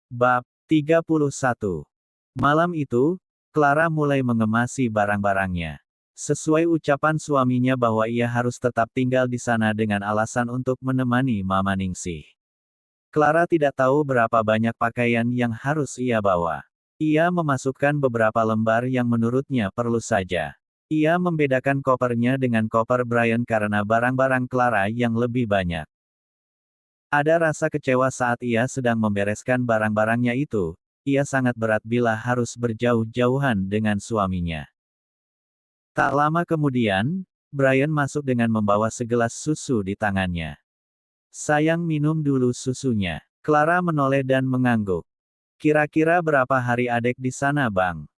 Bab 31. Malam itu, Clara mulai mengemasi barang-barangnya. Sesuai ucapan suaminya bahwa ia harus tetap tinggal di sana dengan alasan untuk menemani Mama Ningsih. Clara tidak tahu berapa banyak pakaian yang harus ia bawa. Ia memasukkan beberapa lembar yang menurutnya perlu saja. Ia membedakan kopernya dengan koper Brian karena barang-barang Clara yang lebih banyak. Ada rasa kecewa saat ia sedang membereskan barang-barangnya itu. Ia sangat berat bila harus berjauh-jauhan dengan suaminya. Tak lama kemudian, Brian masuk dengan membawa segelas susu di tangannya. Sayang, minum dulu susunya. Clara menoleh dan mengangguk. Kira-kira berapa hari adek di sana, Bang?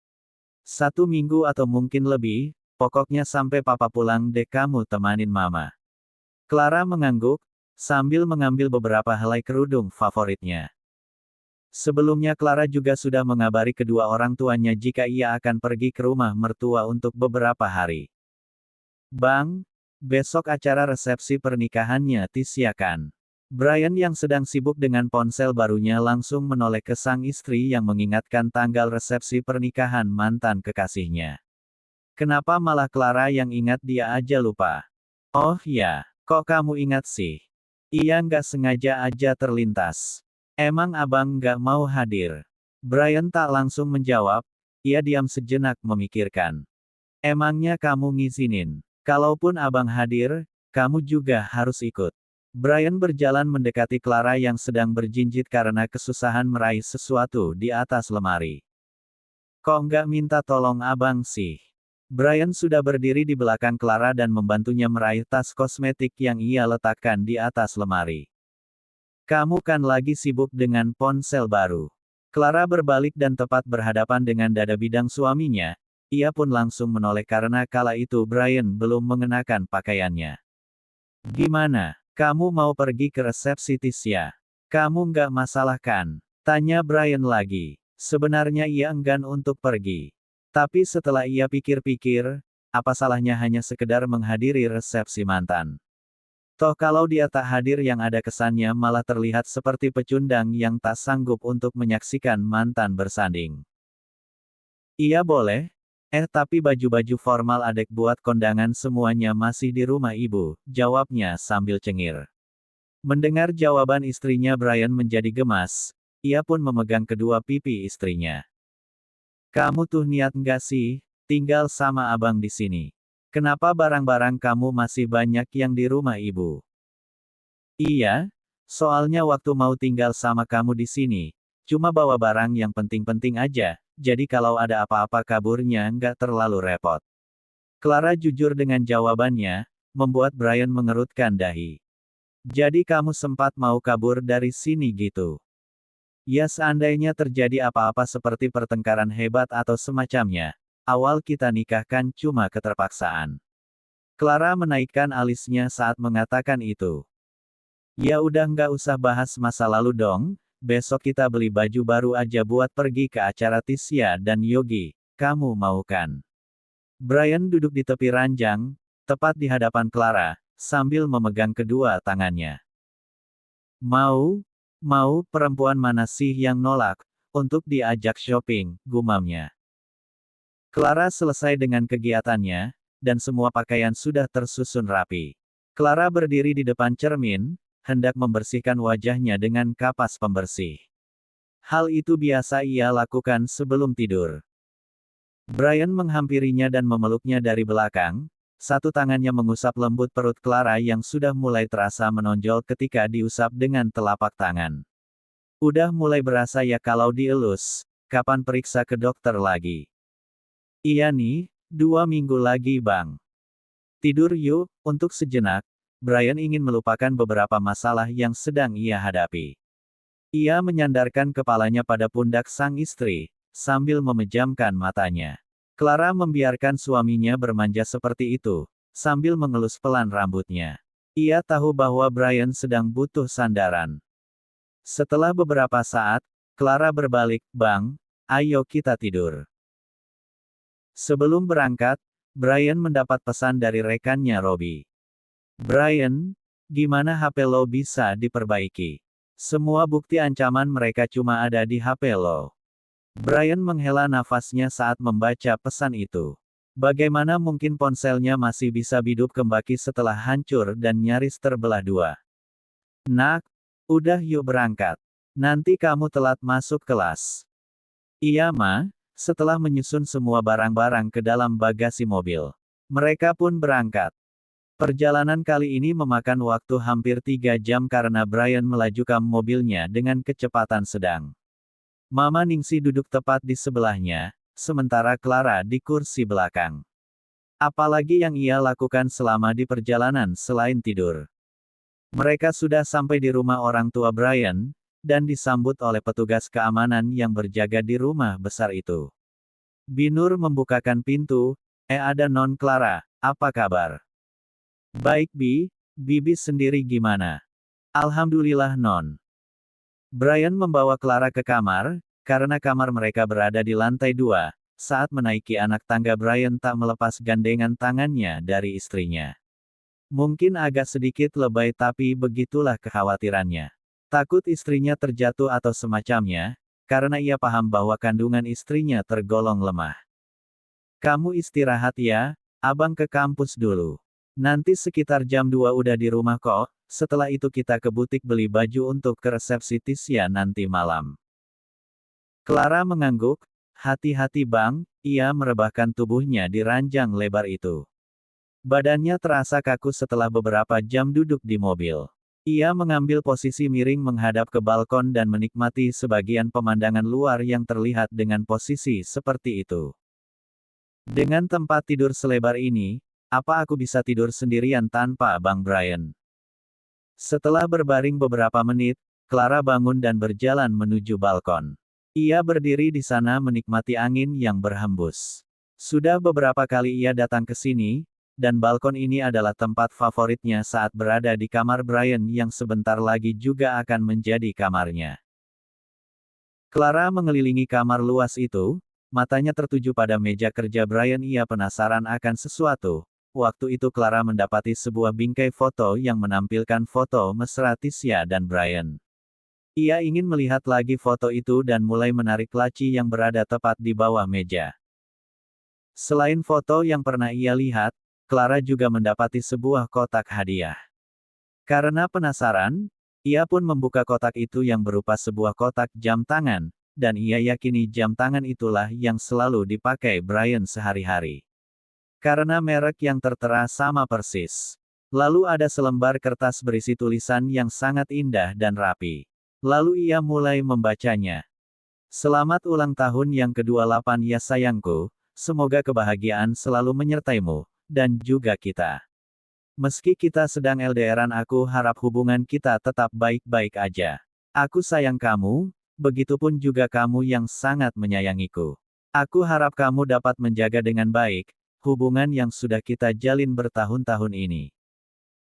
1 minggu atau mungkin lebih, pokoknya sampai papa pulang deh, kamu temanin mama. Clara mengangguk, sambil mengambil beberapa helai kerudung favoritnya. Sebelumnya Clara juga sudah mengabari kedua orang tuanya jika ia akan pergi ke rumah mertua untuk beberapa hari. Bang, besok acara resepsi pernikahannya Tisya kan? Brian yang sedang sibuk dengan ponsel barunya langsung menoleh ke sang istri yang mengingatkan tanggal resepsi pernikahan mantan kekasihnya. Kenapa malah Clara yang ingat, dia aja lupa? Oh ya, kok kamu ingat sih? Iya, nggak sengaja aja terlintas. Emang abang nggak mau hadir? Brian tak langsung menjawab, ia diam sejenak memikirkan. Emangnya kamu ngizinin? Kalaupun abang hadir, kamu juga harus ikut. Brian berjalan mendekati Clara yang sedang berjinjit karena kesusahan meraih sesuatu di atas lemari. Kok nggak minta tolong abang sih? Brian sudah berdiri di belakang Clara dan membantunya meraih tas kosmetik yang ia letakkan di atas lemari. Kamu kan lagi sibuk dengan ponsel baru. Clara berbalik dan tepat berhadapan dengan dada bidang suaminya. Ia pun langsung menoleh karena kala itu Brian belum mengenakan pakaiannya. Gimana? Kamu mau pergi ke resepsi Tisya? Kamu nggak masalah kan? Tanya Brian lagi. Sebenarnya ia enggan untuk pergi. Tapi setelah ia pikir-pikir, apa salahnya hanya sekedar menghadiri resepsi mantan. Toh kalau dia tak hadir yang ada kesannya malah terlihat seperti pecundang yang tak sanggup untuk menyaksikan mantan bersanding. Iya boleh. Tapi baju-baju formal adek buat kondangan semuanya masih di rumah ibu, jawabnya sambil cengir. Mendengar jawaban istrinya Brian menjadi gemas, ia pun memegang kedua pipi istrinya. Kamu tuh niat nggak sih, tinggal sama abang di sini? Kenapa barang-barang kamu masih banyak yang di rumah ibu? Iya, soalnya waktu mau tinggal sama kamu di sini, cuma bawa barang yang penting-penting aja, jadi kalau ada apa-apa kaburnya nggak terlalu repot. Clara jujur dengan jawabannya, membuat Brian mengerutkan dahi. Jadi kamu sempat mau kabur dari sini gitu? Ya, seandainya terjadi apa-apa seperti pertengkaran hebat atau semacamnya, awal kita nikah kan cuma keterpaksaan. Clara menaikkan alisnya saat mengatakan itu. Ya udah, nggak usah bahas masa lalu dong, besok kita beli baju baru aja buat pergi ke acara Tisya dan Yogi, kamu mau kan? Brian duduk di tepi ranjang, tepat di hadapan Clara, sambil memegang kedua tangannya. Mau? Mau, perempuan mana sih yang nolak, untuk diajak shopping, gumamnya. Clara selesai dengan kegiatannya, dan semua pakaian sudah tersusun rapi. Clara berdiri di depan cermin, hendak membersihkan wajahnya dengan kapas pembersih. Hal itu biasa ia lakukan sebelum tidur. Brian menghampirinya dan memeluknya dari belakang, satu tangannya mengusap lembut perut Clara yang sudah mulai terasa menonjol ketika diusap dengan telapak tangan. Udah mulai berasa ya kalau dielus, kapan periksa ke dokter lagi? Iya nih, 2 minggu lagi bang. Tidur yuk, untuk sejenak, Brian ingin melupakan beberapa masalah yang sedang ia hadapi. Ia menyandarkan kepalanya pada pundak sang istri, sambil memejamkan matanya. Clara membiarkan suaminya bermanja seperti itu, sambil mengelus pelan rambutnya. Ia tahu bahwa Brian sedang butuh sandaran. Setelah beberapa saat, Clara berbalik, "Bang, ayo kita tidur." Sebelum berangkat, Brian mendapat pesan dari rekannya Robbie. "Brian, gimana HP lo bisa diperbaiki? Semua bukti ancaman mereka cuma ada di HP lo. Brian menghela nafasnya saat membaca pesan itu. Bagaimana mungkin ponselnya masih bisa hidup kembali setelah hancur dan nyaris terbelah dua? Nak, udah yuk berangkat. Nanti kamu telat masuk kelas. Iya Ma, setelah menyusun semua barang-barang ke dalam bagasi mobil. Mereka pun berangkat. Perjalanan kali ini memakan waktu hampir 3 jam karena Brian melajukan mobilnya dengan kecepatan sedang. Mama Ningsi duduk tepat di sebelahnya, sementara Clara di kursi belakang. Apalagi yang ia lakukan selama di perjalanan selain tidur. Mereka sudah sampai di rumah orang tua Brian, dan disambut oleh petugas keamanan yang berjaga di rumah besar itu. Binur membukakan pintu, ada Non Clara, apa kabar? Baik Bibi sendiri gimana? Alhamdulillah Non. Brian membawa Clara ke kamar, karena kamar mereka berada di lantai 2. Saat menaiki anak tangga Brian tak melepas gandengan tangannya dari istrinya. Mungkin agak sedikit lebay tapi begitulah kekhawatirannya. Takut istrinya terjatuh atau semacamnya, karena ia paham bahwa kandungan istrinya tergolong lemah. Kamu istirahat ya, abang ke kampus dulu. Nanti sekitar jam 2 udah di rumah kok, setelah itu kita ke butik beli baju untuk ke resepsi Tisya nanti malam. Clara mengangguk, hati-hati bang, ia merebahkan tubuhnya di ranjang lebar itu. Badannya terasa kaku setelah beberapa jam duduk di mobil. Ia mengambil posisi miring menghadap ke balkon dan menikmati sebagian pemandangan luar yang terlihat dengan posisi seperti itu. Dengan tempat tidur selebar ini, apa aku bisa tidur sendirian tanpa Bang Brian? Setelah berbaring beberapa menit, Clara bangun dan berjalan menuju balkon. Ia berdiri di sana menikmati angin yang berhembus. Sudah beberapa kali ia datang ke sini, dan balkon ini adalah tempat favoritnya saat berada di kamar Brian yang sebentar lagi juga akan menjadi kamarnya. Clara mengelilingi kamar luas itu, matanya tertuju pada meja kerja Brian. Ia penasaran akan sesuatu. Waktu itu Clara mendapati sebuah bingkai foto yang menampilkan foto mesra Tisya dan Brian. Ia ingin melihat lagi foto itu dan mulai menarik laci yang berada tepat di bawah meja. Selain foto yang pernah ia lihat, Clara juga mendapati sebuah kotak hadiah. Karena penasaran, ia pun membuka kotak itu yang berupa sebuah kotak jam tangan, dan ia yakini jam tangan itulah yang selalu dipakai Brian sehari-hari. Karena merek yang tertera sama persis. Lalu ada selembar kertas berisi tulisan yang sangat indah dan rapi. Lalu ia mulai membacanya. Selamat ulang tahun yang ke-28 ya sayangku, semoga kebahagiaan selalu menyertaimu, dan juga kita. Meski kita sedang LDRan, aku harap hubungan kita tetap baik-baik aja. Aku sayang kamu, begitupun juga kamu yang sangat menyayangiku. Aku harap kamu dapat menjaga dengan baik hubungan yang sudah kita jalin bertahun-tahun ini.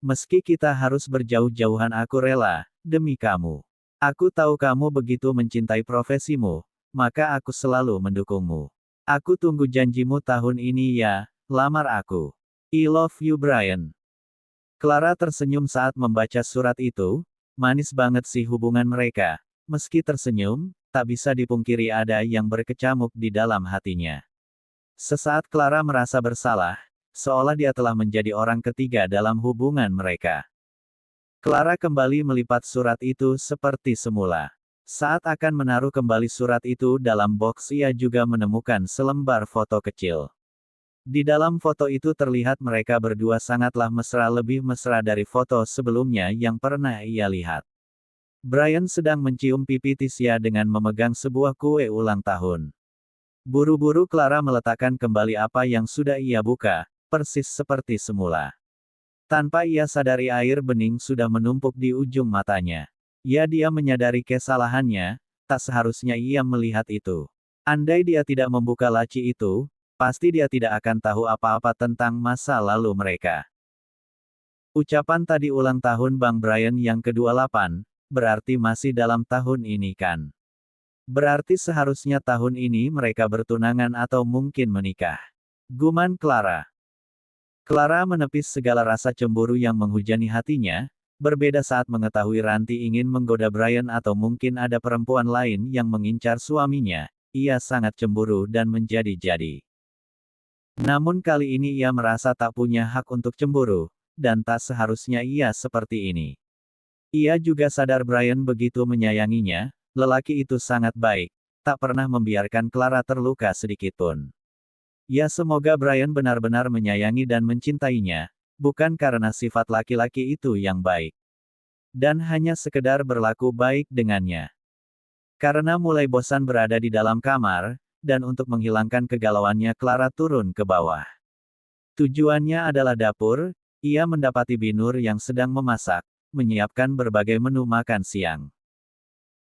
Meski kita harus berjauh-jauhan, aku rela, demi kamu. Aku tahu kamu begitu mencintai profesimu, maka aku selalu mendukungmu. Aku tunggu janjimu tahun ini ya, lamar aku. I love you Brian. Clara tersenyum saat membaca surat itu, manis banget sih hubungan mereka. Meski tersenyum, tak bisa dipungkiri ada yang berkecamuk di dalam hatinya. Sesaat Clara merasa bersalah, seolah dia telah menjadi orang ketiga dalam hubungan mereka. Clara kembali melipat surat itu seperti semula. Saat akan menaruh kembali surat itu dalam box, ia juga menemukan selembar foto kecil. Di dalam foto itu terlihat mereka berdua sangatlah mesra, lebih mesra dari foto sebelumnya yang pernah ia lihat. Brian sedang mencium pipi Tisya dengan memegang sebuah kue ulang tahun. Buru-buru Clara meletakkan kembali apa yang sudah ia buka, persis seperti semula. Tanpa ia sadari air bening sudah menumpuk di ujung matanya. Dia menyadari kesalahannya, tak seharusnya ia melihat itu. Andai dia tidak membuka laci itu, pasti dia tidak akan tahu apa-apa tentang masa lalu mereka. Ucapan tadi ulang tahun Bang Brian yang ke-28, berarti masih dalam tahun ini kan? Berarti seharusnya tahun ini mereka bertunangan atau mungkin menikah. Guman Clara. Clara menepis segala rasa cemburu yang menghujani hatinya, berbeda saat mengetahui Ranti ingin menggoda Brian atau mungkin ada perempuan lain yang mengincar suaminya, ia sangat cemburu dan menjadi-jadi. Namun kali ini ia merasa tak punya hak untuk cemburu, dan tak seharusnya ia seperti ini. Ia juga sadar Brian begitu menyayanginya, lelaki itu sangat baik, tak pernah membiarkan Clara terluka sedikitpun. Ya semoga Brian benar-benar menyayangi dan mencintainya, bukan karena sifat laki-laki itu yang baik. Dan hanya sekedar berlaku baik dengannya. Karena mulai bosan berada di dalam kamar, dan untuk menghilangkan kegalauannya Clara turun ke bawah. Tujuannya adalah dapur, ia mendapati Binur yang sedang memasak, menyiapkan berbagai menu makan siang.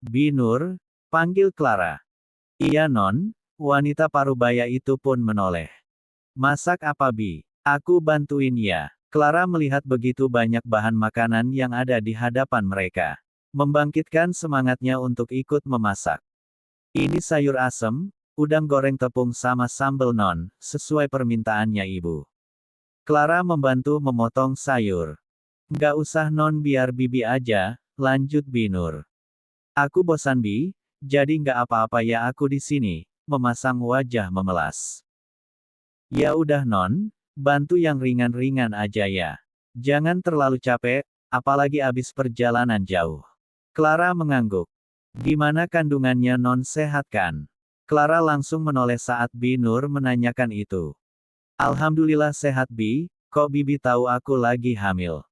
Binur, panggil Clara. Iya non, wanita parubaya itu pun menoleh. Masak apa Bi? Aku bantuin ya. Clara melihat begitu banyak bahan makanan yang ada di hadapan mereka. Membangkitkan semangatnya untuk ikut memasak. Ini sayur asem, udang goreng tepung sama sambal non, sesuai permintaannya ibu. Clara membantu memotong sayur. Nggak usah non biar bibi aja, lanjut Binur. Aku bosan Bi, jadi nggak apa-apa ya aku di sini, memasang wajah memelas. Ya udah non, bantu yang ringan-ringan aja ya. Jangan terlalu capek, apalagi abis perjalanan jauh. Clara mengangguk. Gimana kandungannya non sehat kan? Clara langsung menoleh saat Binur menanyakan itu. Alhamdulillah sehat Bi, kok bibi tahu aku lagi hamil?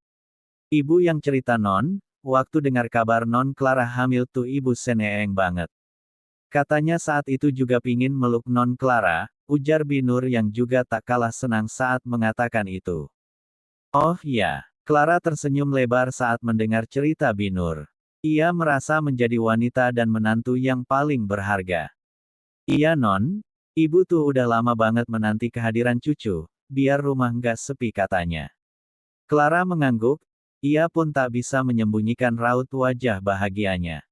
Ibu yang cerita non, waktu dengar kabar non Clara hamil tuh ibu seneeng banget. Katanya saat itu juga pingin meluk non Clara, ujar Binur yang juga tak kalah senang saat mengatakan itu. Oh ya, Clara tersenyum lebar saat mendengar cerita Binur. Ia merasa menjadi wanita dan menantu yang paling berharga. Iya non, ibu tuh udah lama banget menanti kehadiran cucu, biar rumah nggak sepi katanya. Clara mengangguk, ia pun tak bisa menyembunyikan raut wajah bahagianya.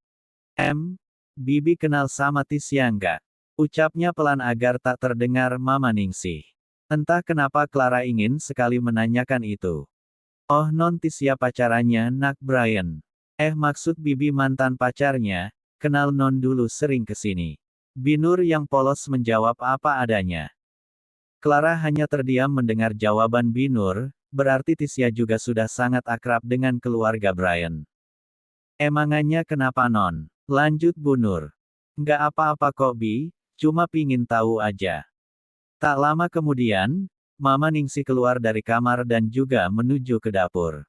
Bibi kenal sama Tisya nggak? Ucapnya pelan agar tak terdengar Mama Ningsih. Entah kenapa Clara ingin sekali menanyakan itu. Oh non Tisya pacarannya nak Brian. Maksud Bibi mantan pacarnya, kenal non dulu sering kesini. Binur yang polos menjawab apa adanya. Clara hanya terdiam mendengar jawaban Binur, berarti Tisya juga sudah sangat akrab dengan keluarga Brian. Emangannya kenapa non? Lanjut Bu Nur. Nggak apa-apa kok Bi, cuma pingin tahu aja. Tak lama kemudian, Mama Ningsih keluar dari kamar dan juga menuju ke dapur.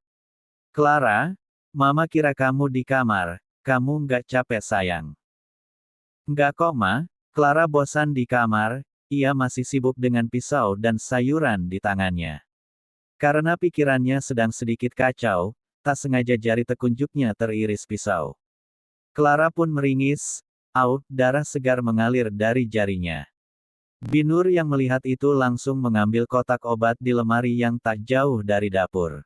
Clara, Mama kira kamu di kamar, kamu nggak capek sayang. Nggak kok Ma, Clara bosan di kamar, ia masih sibuk dengan pisau dan sayuran di tangannya. Karena pikirannya sedang sedikit kacau, tak sengaja jari telunjuknya teriris pisau. Clara pun meringis, darah segar mengalir dari jarinya. Binur yang melihat itu langsung mengambil kotak obat di lemari yang tak jauh dari dapur.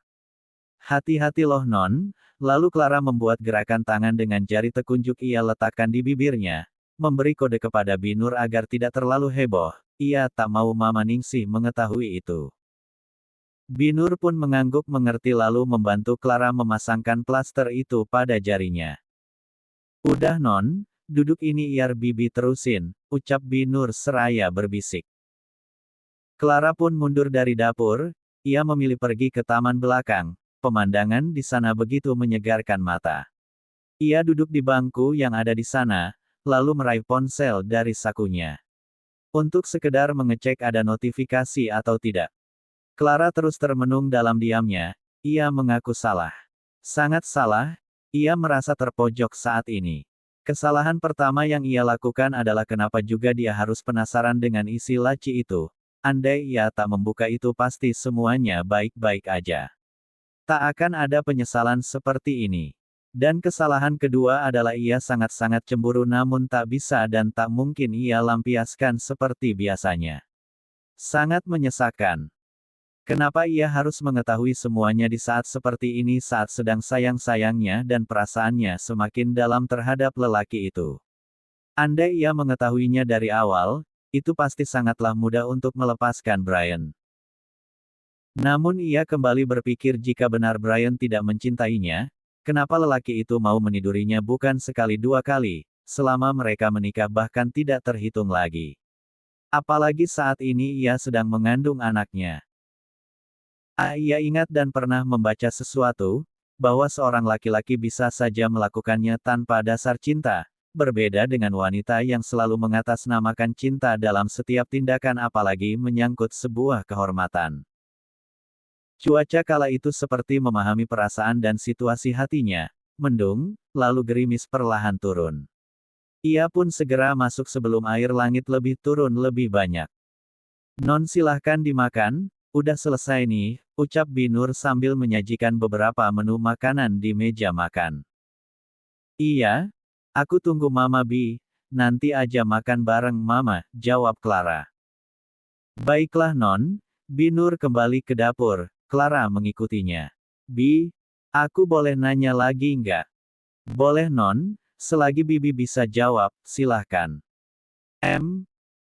Hati-hati loh non, lalu Clara membuat gerakan tangan dengan jari telunjuk ia letakkan di bibirnya, memberi kode kepada Binur agar tidak terlalu heboh, ia tak mau Mama Ningsih mengetahui itu. Binur pun mengangguk mengerti lalu membantu Clara memasangkan plaster itu pada jarinya. Udah non, duduk ini biar bibi terusin, ucap Binur seraya berbisik. Clara pun mundur dari dapur, ia memilih pergi ke taman belakang, pemandangan di sana begitu menyegarkan mata. Ia duduk di bangku yang ada di sana, lalu meraih ponsel dari sakunya. Untuk sekedar mengecek ada notifikasi atau tidak. Clara terus termenung dalam diamnya, ia mengaku salah. Sangat salah, ia merasa terpojok saat ini. Kesalahan pertama yang ia lakukan adalah kenapa juga dia harus penasaran dengan isi laci itu. Andai ia tak membuka itu pasti semuanya baik-baik aja. Tak akan ada penyesalan seperti ini. Dan kesalahan kedua adalah ia sangat-sangat cemburu namun tak bisa dan tak mungkin ia lampiaskan seperti biasanya. Sangat menyesakan. Kenapa ia harus mengetahui semuanya di saat seperti ini saat sedang sayang-sayangnya dan perasaannya semakin dalam terhadap lelaki itu. Andai ia mengetahuinya dari awal, itu pasti sangatlah mudah untuk melepaskan Brian. Namun ia kembali berpikir jika benar Brian tidak mencintainya, kenapa lelaki itu mau menidurinya bukan sekali dua kali, selama mereka menikah bahkan tidak terhitung lagi. Apalagi saat ini ia sedang mengandung anaknya. Ia ingat dan pernah membaca sesuatu, bahwa seorang laki-laki bisa saja melakukannya tanpa dasar cinta, berbeda dengan wanita yang selalu mengatasnamakan cinta dalam setiap tindakan apalagi menyangkut sebuah kehormatan. Cuaca kala itu seperti memahami perasaan dan situasi hatinya, mendung, lalu gerimis perlahan turun. Ia pun segera masuk sebelum air langit lebih turun lebih banyak. Non silahkan dimakan, udah selesai nih, ucap Binur sambil menyajikan beberapa menu makanan di meja makan. Iya, aku tunggu Mama Bi, nanti aja makan bareng Mama, jawab Clara. Baiklah Non, Binur kembali ke dapur, Clara mengikutinya. Bi, aku boleh nanya lagi nggak? Boleh Non, selagi Bibi bisa jawab, silahkan.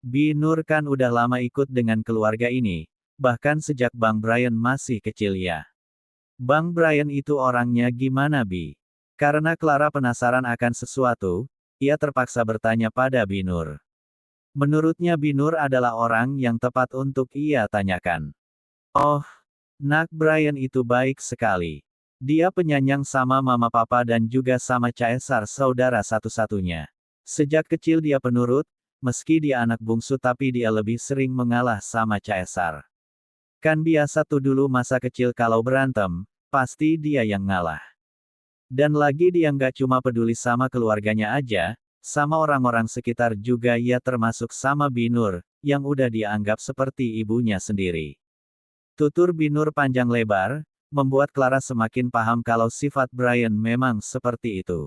Bi Nur kan udah lama ikut dengan keluarga ini, bahkan sejak Bang Brian masih kecil ya. Bang Brian itu orangnya gimana Bi? Karena Clara penasaran akan sesuatu, ia terpaksa bertanya pada Bi Nur. Menurutnya Bi Nur adalah orang yang tepat untuk ia tanyakan. Oh, Nak Brian itu baik sekali. Dia penyayang sama mama papa dan juga sama Caesar saudara satu-satunya. Sejak kecil dia penurut, meski dia anak bungsu tapi dia lebih sering mengalah sama Caesar. Kan biasa tuh dulu masa kecil kalau berantem, pasti dia yang ngalah. Dan lagi dia nggak cuma peduli sama keluarganya aja, sama orang-orang sekitar juga ia termasuk sama Binur, yang udah dianggap seperti ibunya sendiri. Tutur Binur panjang lebar, membuat Clara semakin paham kalau sifat Brian memang seperti itu.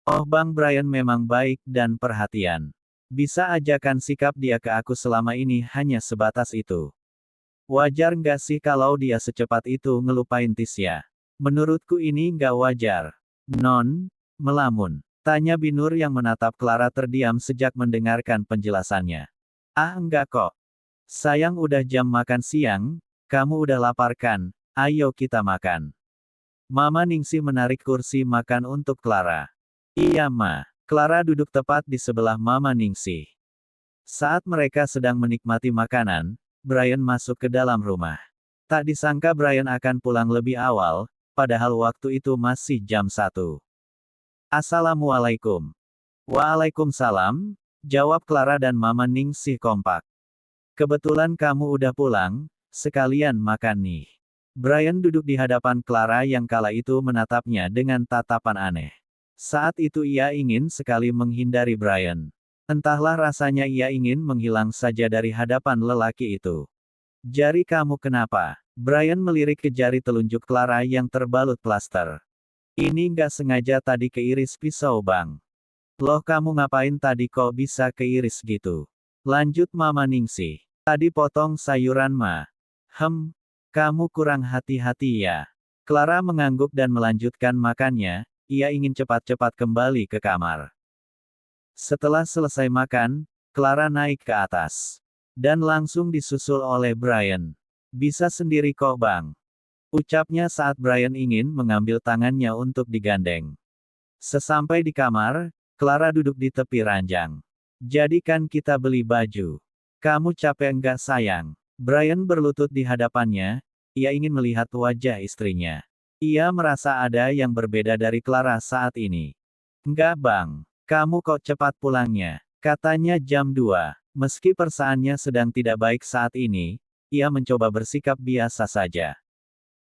Oh Bang Brian memang baik dan perhatian. Bisa ajakan sikap dia ke aku selama ini hanya sebatas itu. Wajar nggak sih kalau dia secepat itu ngelupain Tisya? Menurutku ini nggak wajar. Non, melamun. Tanya Binur yang menatap Clara terdiam sejak mendengarkan penjelasannya. Ah enggak kok. Sayang udah jam makan siang, kamu udah lapar kan? Ayo kita makan. Mama Ningsih menarik kursi makan untuk Clara. Iya Ma. Clara duduk tepat di sebelah Mama Ningsih. Saat mereka sedang menikmati makanan, Brian masuk ke dalam rumah. Tak disangka Brian akan pulang lebih awal, padahal waktu itu masih jam 1. Assalamualaikum. Waalaikumsalam, jawab Clara dan Mama Ningsih kompak. Kebetulan kamu udah pulang, sekalian makan nih. Brian duduk di hadapan Clara yang kala itu menatapnya dengan tatapan aneh. Saat itu ia ingin sekali menghindari Brian. Entahlah rasanya ia ingin menghilang saja dari hadapan lelaki itu. Jari kamu kenapa? Brian melirik ke jari telunjuk Clara yang terbalut plaster. Ini nggak sengaja tadi keiris pisau bang. Loh kamu ngapain tadi kok bisa keiris gitu? Lanjut Mama Ningsih. Tadi potong sayuran Ma. Kamu kurang hati-hati ya. Clara mengangguk dan melanjutkan makannya, ia ingin cepat-cepat kembali ke kamar. Setelah selesai makan, Clara naik ke atas. Dan langsung disusul oleh Brian. Bisa sendiri kok bang. Ucapnya saat Brian ingin mengambil tangannya untuk digandeng. Sesampai di kamar, Clara duduk di tepi ranjang. Jadi kan kita beli baju. Kamu capek enggak sayang? Brian berlutut di hadapannya, ia ingin melihat wajah istrinya. Ia merasa ada yang berbeda dari Clara saat ini. Enggak bang, kamu kok cepat pulangnya? Katanya jam 2. Meski perasaannya sedang tidak baik saat ini, ia mencoba bersikap biasa saja.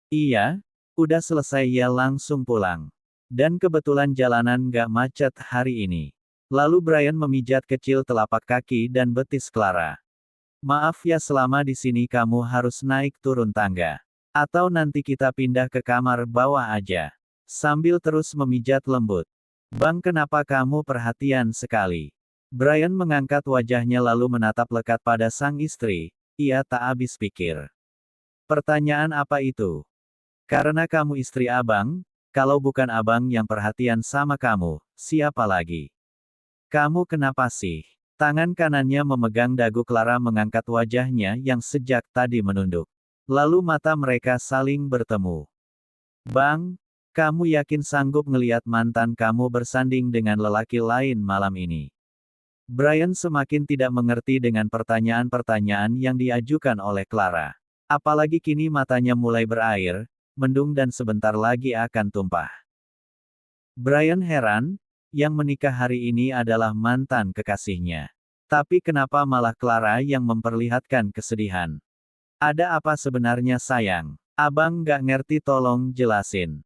Iya, udah selesai ia langsung pulang. Dan kebetulan jalanan nggak macet hari ini. Lalu Brian memijat kecil telapak kaki dan betis Clara. Maaf ya selama di sini kamu harus naik turun tangga. Atau nanti kita pindah ke kamar bawah aja. Sambil terus memijat lembut. Bang kenapa kamu perhatian sekali? Brian mengangkat wajahnya lalu menatap lekat pada sang istri, ia tak habis pikir. Pertanyaan apa itu? Karena kamu istri abang, kalau bukan abang yang perhatian sama kamu, siapa lagi? Kamu kenapa sih? Tangan kanannya memegang dagu Clara mengangkat wajahnya yang sejak tadi menunduk. Lalu mata mereka saling bertemu. Bang, kamu yakin sanggup ngeliat mantan kamu bersanding dengan lelaki lain malam ini? Brian semakin tidak mengerti dengan pertanyaan-pertanyaan yang diajukan oleh Clara. Apalagi kini matanya mulai berair, mendung dan sebentar lagi akan tumpah. Brian heran, yang menikah hari ini adalah mantan kekasihnya. Tapi kenapa malah Clara yang memperlihatkan kesedihan? Ada apa sebenarnya sayang? Abang gak ngerti, tolong jelasin.